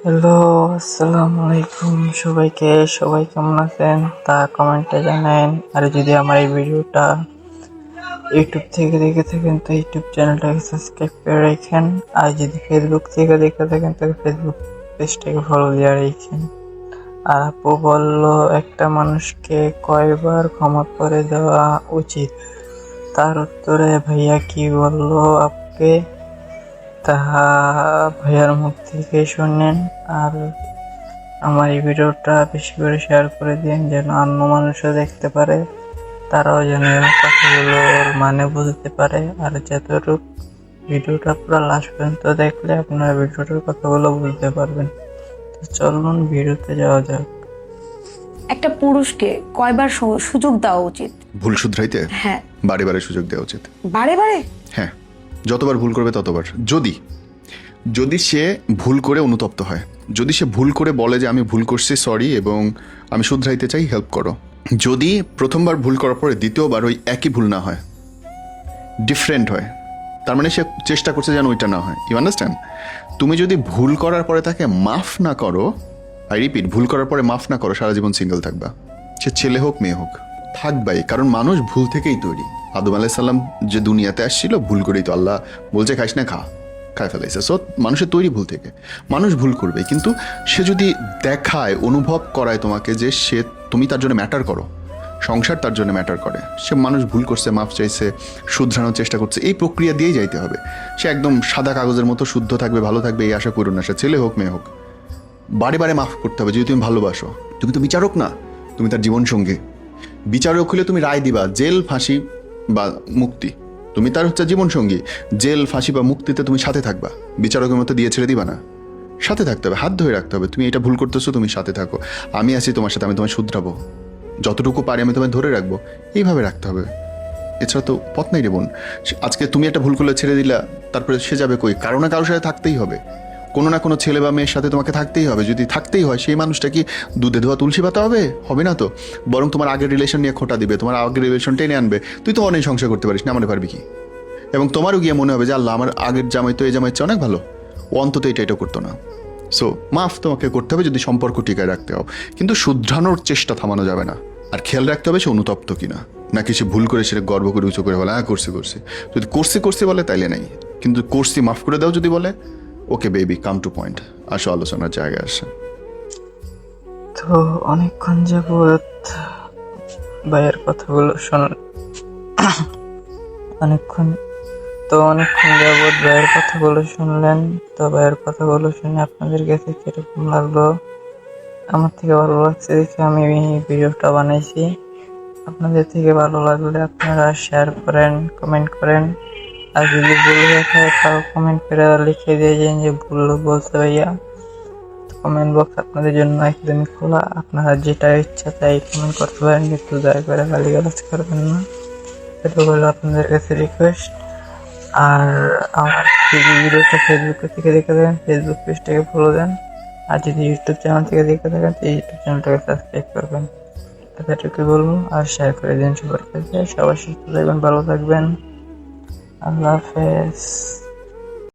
Hello, আসসালামু আলাইকুম সবাইকে। সবাই কেমন আছেন তা কমেন্টে জানান। আর যদি আমার এই ভিডিওটা ইউটিউব থেকে দেখে থাকেন তো ইউটিউব চ্যানেলটাকে সাবস্ক্রাইব করে রাখেন। আর যদি ফেসবুক থেকে দেখে থাকেন তাহলে ফেসবুক পেজটাকে ফলো দিয়ে রাখেন। আর আপু বললো একটা মানুষকে কয়বার ক্ষমা করে দেওয়া উচিত, তার উত্তরে ভাইয়া কি বললো আপুকে তাহা ভাইয়ার মুখ থেকে শুনেন। আর আমার এই ভিডিওটা বেশি করে শেয়ার করে দিন যেন অন্য মানুষও দেখতে পারে, তারাও যেন কথাগুলোর মানে বুঝতে পারে। আর যতটুকু ভিডিওটা পুরো লাস্ট পর্যন্ত দেখলে আপনারা ভিডিওটার কথাগুলো বুঝতে পারবেন। তো চলুন ভিডিওতে যাওয়া যাক। একটা পুরুষকে কয়বার সুযোগ দেওয়া উচিত? ভুল শুধরাইতে হ্যাঁ, বারে বারে সুযোগ দেওয়া উচিত। বারে বারে? হ্যাঁ, যতবার ভুল করবে ততবার। যদি সে ভুল করে অনুতপ্ত হয়, যদি সে ভুল করে বলে যে আমি ভুল করছি, সরি, এবং আমি শুধরাইতে চাই, হেল্প করো। যদি প্রথমবার ভুল করার পরে দ্বিতীয়বার ওই একই ভুল না হয়, ডিফারেন্ট হয়, তার মানে সে চেষ্টা করছে যেন ওইটা না হয়। You understand? তুমি যদি ভুল করার পরে তাকে মাফ না করো, আই রিপিট, ভুল করার পরে মাফ না করো, সারা জীবন সিঙ্গেল থাকবা। সে ছেলে হোক মেয়ে হোক, থাকবাই। কারণ মানুষ ভুল থেকেই তৈরি। আদম আলাইহিস সালাম যে দুনিয়াতে আসছিল ভুল করেই তো। আল্লাহ বলছে খাইস না, খায় ফেলাইছে। সো মানুষের তৈরি ভুল থেকে, মানুষ ভুল করবে। কিন্তু সে যদি দেখায়, অনুভব করায় তোমাকে যে তুমি তার জন্য ম্যাটার করো, সংসার তার জন্য ম্যাটার করে, সে মানুষ ভুল করছে, মাফ চাইছে, শুধরানোর চেষ্টা করছে, এই প্রক্রিয়া দিয়েই যাইতে হবে। সে একদম সাদা কাগজের মতো শুদ্ধ থাকবে, ভালো থাকবে, এই আশা করুন না। সে ছেলে হোক মেয়ে হোক, বারে বারে মাফ করতে হবে। যদি তুমি ভালোবাসো, তুমি তো বিচারক না, তুমি তার জীবনসঙ্গী। বিচারক হলে তুমি রায় দিবা জেল, ফাঁসি বা মুক্তি। তুমি তার জীবনসঙ্গী। জেল, ফাঁসি বা মুক্তিতে তুমি সাথে থাকবা, বিচারকের মতো দিয়ে ছেড়ে দিবা না। সাথে থাকতে হবে, হাত ধরে রাখতে হবে। তুমি এটা ভুল করতেছো, তুমি সাথে থাকো, আমি আছি তোমার সাথে, আমি তোমায় শুধরাবো, যতটুকু পারি আমি তোমায় ধরে রাখবো, এইভাবে রাখতে হবে। এছাড়া তো পথ নাই রে বোন। আজকে তুমি একটা ভুল করলে ছেড়ে দিলা, তারপরে সে যাবে কই? কারো না কারোর সাথে থাকতেই হবে, কোনো না কোনো ছেলে বা মেয়ের সাথে তোমাকে থাকতেই হবে। যদি থাকতেই হয়, সেই মানুষটা কি দুধে ধোয়া তুলসী পাতা হবে? হবে না তো। বরং তোমার আগের রিলেশন নিয়ে খোঁটা দিবে, তোমার আগের রিলেশন টেনে আনবে। তুই তো অনেক সংসার করতে পারিস না, মানে পারবি কি? এবং তোমারও গিয়ে মনে হবে যে আল্লাহ, আমার আগের জামাই তো এই জামাই চেয়ে অনেক ভালো, ও অন্তত এটা করতো না। সো মাফ তোমাকে করতে হবে যদি সম্পর্ক টিকায় রাখতে হবে। কিন্তু শুধরানোর চেষ্টা থামানো যাবে না। আর খেয়াল রাখতে হবে সে অনুতপ্ত কিনা, নাকি সে ভুল করে সেটা গর্ব করে উঁচু করে বলে হ্যাঁ করছি। যদি করছি বলে তাইলে নেই, কিন্তু করছি মাফ করে দাও যদি বলে, okay baby, come to point, আসো আলোচনার জায়গায় আসে। তো অনেকক্ষণ যাবত ভাইয়ের কথাগুলো অনেকক্ষণ যাবত ভাইয়ের কথাগুলো শুনলেন। তো ভাইয়ের কথাগুলো শুনে আপনাদের কাছে কিরকম লাগলো? আমার থেকে ভালো লাগছে দেখে আমি ভিডিওটা বানাইছি। আপনাদের থেকে ভালো লাগলে আপনারা শেয়ার করেন, কমেন্ট করেন। আর যদি ভুল হয়ে থাকে তাও কমেন্ট করে লিখে দিয়ে যান যে ভুল বলতে ভাইয়া। কমেন্ট বক্স আপনাদের জন্য একদমই খোলা, আপনারা যেটা ইচ্ছা তাই কমেন্ট করতে পারেন, কিন্তু দয়া করে গালিগালাজ করবেন না, এটা হলো আপনাদের কাছে রিকোয়েস্ট। আর আমার ভিডিওটা ফেসবুক থেকে দেখে থাকেন, ফেসবুক পেজটাকে ফলো দেন। আর যদি ইউটিউব চ্যানেল থেকে দেখে থাকেন তো ইউটিউব চ্যানেলটাকে সাবস্ক্রাইব করবেন। এতটুকু বলবো। আর শেয়ার করে দিন সবার কাছে। সবাই সুস্থ থাকবেন, ভালো থাকবেন। আল্লাহ হাফেজ।